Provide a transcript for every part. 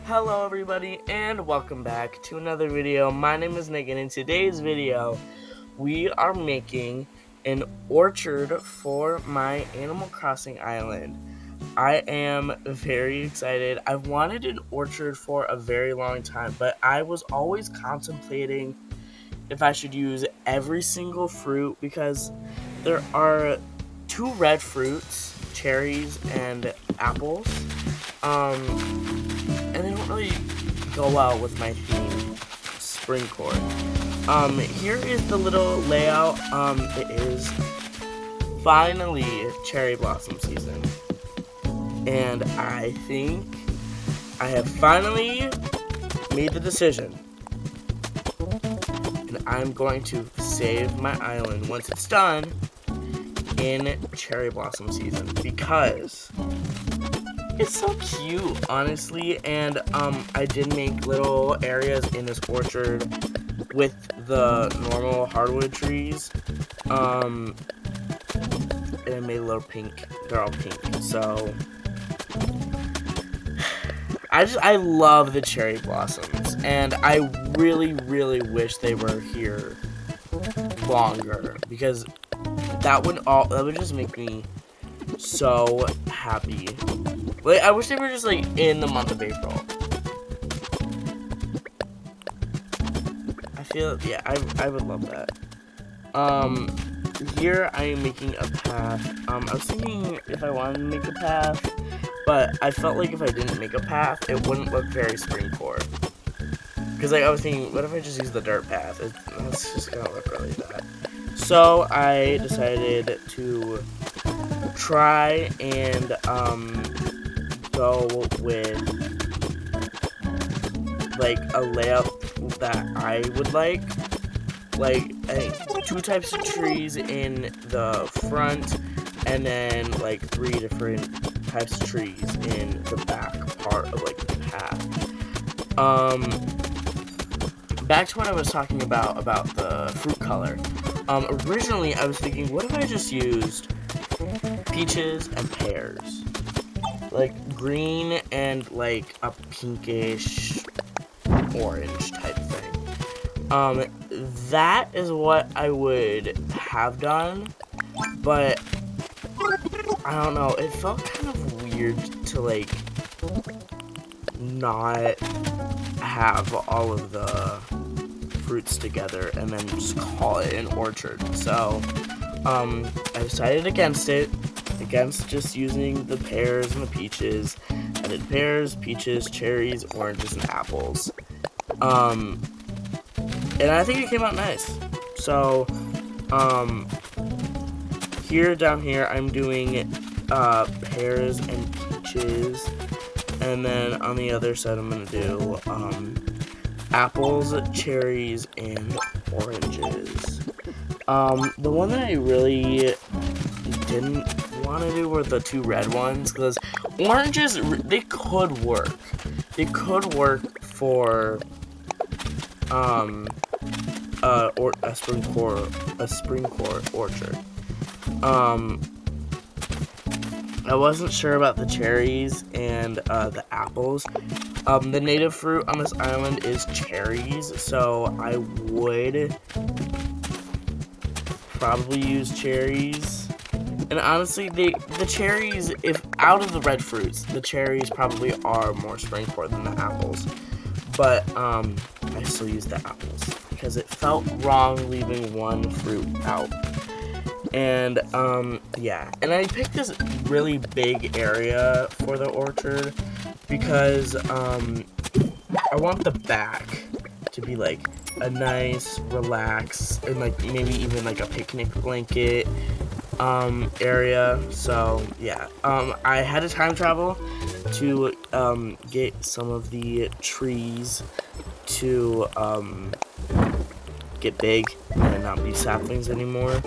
Hello everybody and welcome back to another video. My name is Nick and in today's video we are making an orchard for my Animal Crossing island. I am very excited. I've wanted an orchard for a very long time, but I was always contemplating if I should use every single fruit because there are two red fruits, cherries and apples. And they don't really go well with my theme, Springcore. Here is the little layout. It is finally cherry blossom season. And I think I have finally made the decision. And I'm going to save my island once it's done in cherry blossom season because it's so cute, honestly, and I did make little areas in this orchard with the normal hardwood trees, and I made a little pink, they're all pink, so I love the cherry blossoms, and I really wish they were here longer, because that would just make me so happy. Like, I wish they were just, like, in the month of April. I feel, yeah, I would love that. Here I am making a path. I was thinking if I wanted to make a path, but I felt like if I didn't make a path, it wouldn't look very Springcore. Because, like, I was thinking, what if I just use the dirt path? It's just gonna look really bad. So, I decided to try and, go with like a layout that I would like two types of trees in the front and then like 3 different types of trees in the back part of like the path. Back to what I was talking about the fruit color. Originally I was thinking, what if I just used peaches and pears? Like green and like a pinkish orange type thing. That is what I would have done, but I don't know, it felt kind of weird to like not have all of the fruits together and then just call it an orchard. So I decided against just using the pears and the peaches. I did pears, peaches, cherries, oranges, and apples. And I think it came out nice. So, down here, I'm doing, pears and peaches. And then on the other side, I'm gonna do, apples, cherries, and oranges. The one that I really didn't want to do were the two red ones, because oranges, they could work. They could work for or a Springcore orchard. I wasn't sure about the cherries and the apples. The native fruit on this island is cherries, so I would probably use cherries. And honestly, the cherries, if out of the red fruits, the cherries probably are more Springcore than the apples. But I still use the apples because it felt wrong leaving one fruit out. And yeah, and I picked this really big area for the orchard because I want the back to be like a nice, relaxed, and like maybe even like a picnic blanket area. So yeah, I had to time travel to get some of the trees to get big and not be saplings anymore.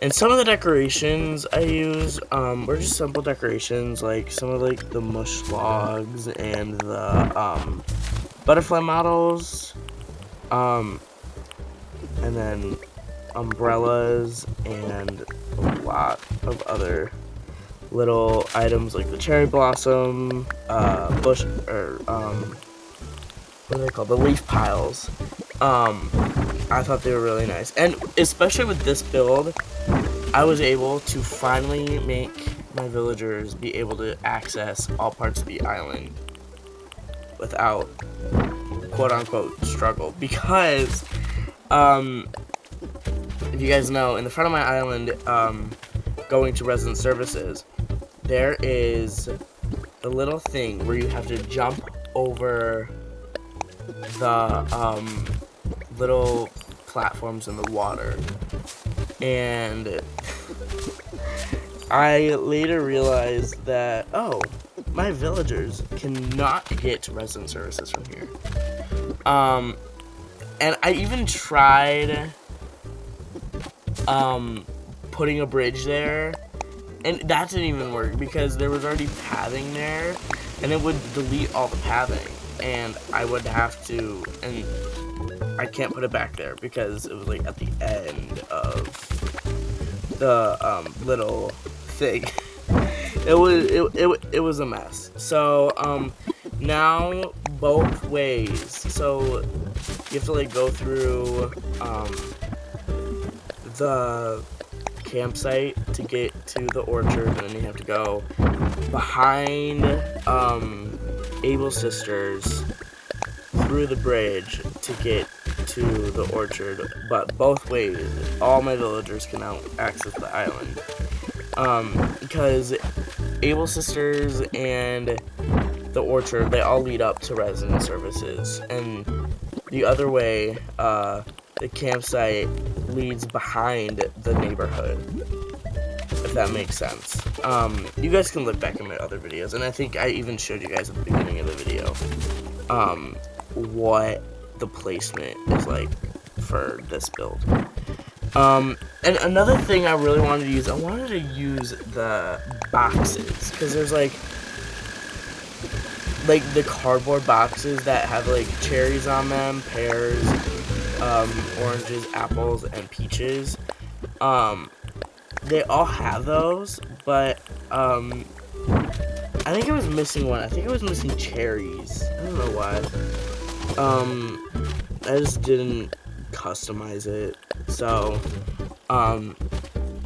And some of the decorations I use were just simple decorations, like some of like the mush logs and the butterfly models, and then umbrellas and a lot of other little items like the cherry blossom, bush, or what are they called? The leaf piles. I thought they were really nice, and especially with this build, I was able to finally make my villagers be able to access all parts of the island without quote-unquote struggle, because if you guys know, in the front of my island, going to resident services, there is a little thing where you have to jump over the little platforms in the water, and I later realized that, oh, my villagers cannot get to resident services from here. And I even tried putting a bridge there, and that didn't even work because there was already pathing there, and it would delete all the pathing, and I would have to, and I can't put it back there because it was like at the end of the little thing. It was a mess. So now both ways. So you have to like go through the campsite to get to the orchard, and then you have to go behind Able Sisters through the bridge to get to the orchard. But both ways, all my villagers can now access the island, because Able Sisters and the orchard, they all lead up to resident services, and the other way, the campsite leads behind the neighborhood, if that makes sense. You guys can look back in my other videos, and I think I even showed you guys at the beginning of the video what the placement is like for this build. And another thing I really wanted to use, I wanted to use the boxes, because there's like the cardboard boxes that have like cherries on them, pears, oranges, apples, and peaches. They all have those, but I think I was missing one. I think I was missing cherries. I don't know why. I just didn't customize it. So,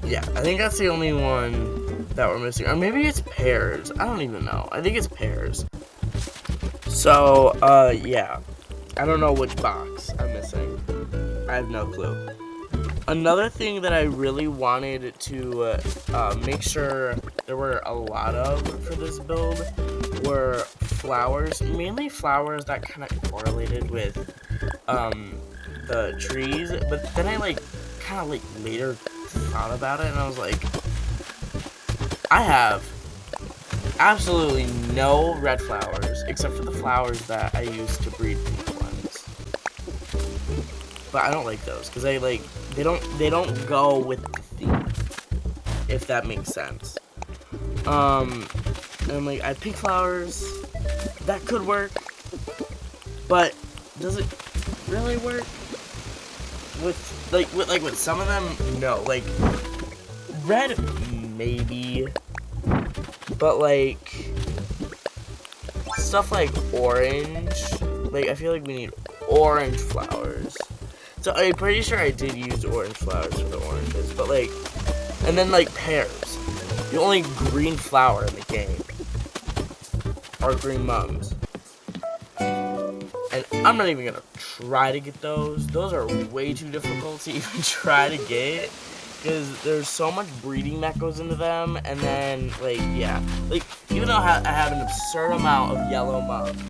yeah, I think that's the only one that we're missing. Or maybe it's pears. I don't even know. I think it's pears. So, yeah. I don't know which box I'm missing. I have no clue. Another thing that I really wanted to make sure there were a lot of for this build were flowers. Mainly flowers that kind of correlated with the trees. But then I kind of later thought about it, and I was like, I have absolutely no red flowers except for the flowers that I use to breed pink ones. But I don't like those because they don't go with the theme, if that makes sense. And I have pink flowers that could work, but does it really work? With some of them, no. Red maybe, but stuff like orange, I feel like we need orange flowers. So I'm pretty sure I did use orange flowers for the oranges, but and then pears. The only green flower in the game are green mums. And I'm not even gonna try to get those. Those are way too difficult to even try to get, because there's so much breeding that goes into them, and then, yeah. Even though I have an absurd amount of yellow mums,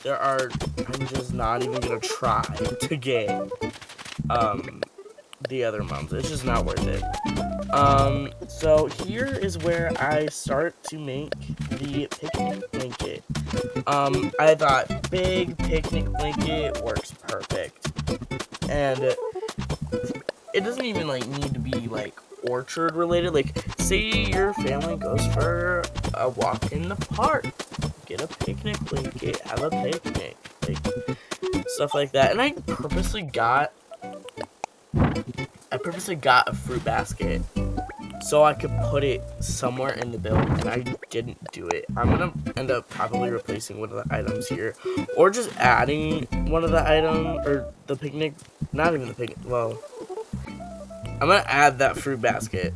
I'm just not even gonna try to get, the other mums. It's just not worth it. So here is where I start to make the picnic blanket. I thought big picnic blanket works perfect. And it doesn't even need to be orchard related. Say your family goes for a walk in the park, get a picnic blanket, have a picnic, stuff like that. And I purposely got a fruit basket so I could put it somewhere in the build, and I didn't do it. I'm gonna end up probably replacing one of the items here, or just adding one of the items, or the picnic, not even the picnic, well, I'm gonna add that fruit basket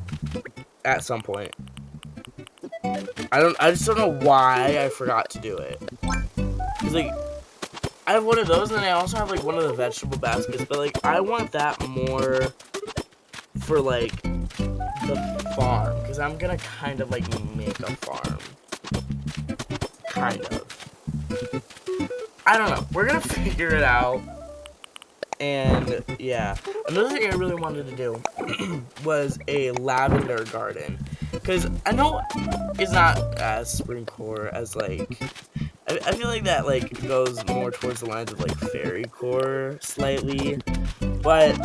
at some point. I just don't know why I forgot to do it. Cause like, I have one of those, and then I also have like one of the vegetable baskets, but like, I want that more for like the farm, because I'm gonna kind of like make a farm. Kind of. I don't know. We're gonna figure it out. And yeah, another thing I really wanted to do was a lavender garden, because I know it's not as Springcore as like, I feel like that like goes more towards the lines of like fairy core slightly, but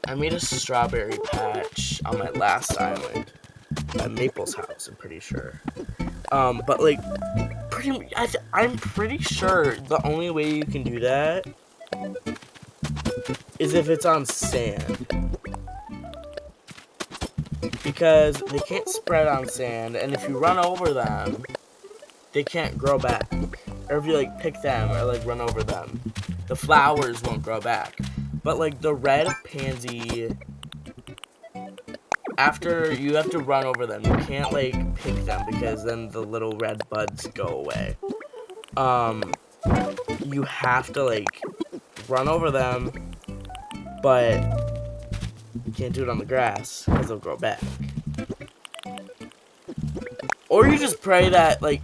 I made a strawberry patch on my last island at Maple's house, I'm pretty sure. But like, I'm pretty sure the only way you can do that is if it's on sand. Because they can't spread on sand, and if you run over them, they can't grow back. Or if you like pick them or like run over them, the flowers won't grow back. But like the red pansy, after you have to run over them, you can't like pick them because then the little red buds go away. You have to like run over them, but you can't do it on the grass because they'll grow back. Or you just pray that like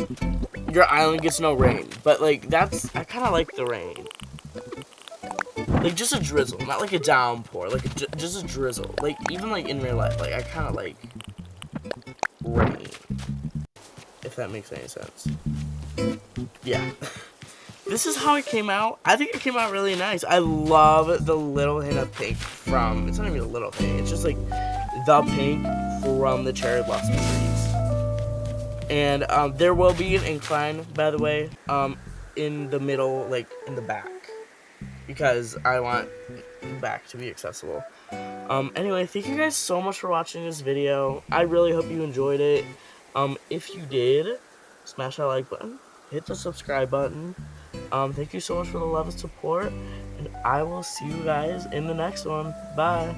your island gets no rain, but like I kind of like the rain. Like just a drizzle, not like a downpour, like just a drizzle. Like even like in real life, like I kind of like rain, if that makes any sense. Yeah. This is how it came out. I think it came out really nice. I love the little hint of pink from, it's not even a little thing, it's just like the pink from the cherry blossom trees. And there will be an incline, by the way, in the middle, like in the back, because I want the back to be accessible. Anyway, thank you guys so much for watching this video. I really hope you enjoyed it. If you did, smash that like button, hit the subscribe button. Thank you so much for the love and support, and I will see you guys in the next one. Bye.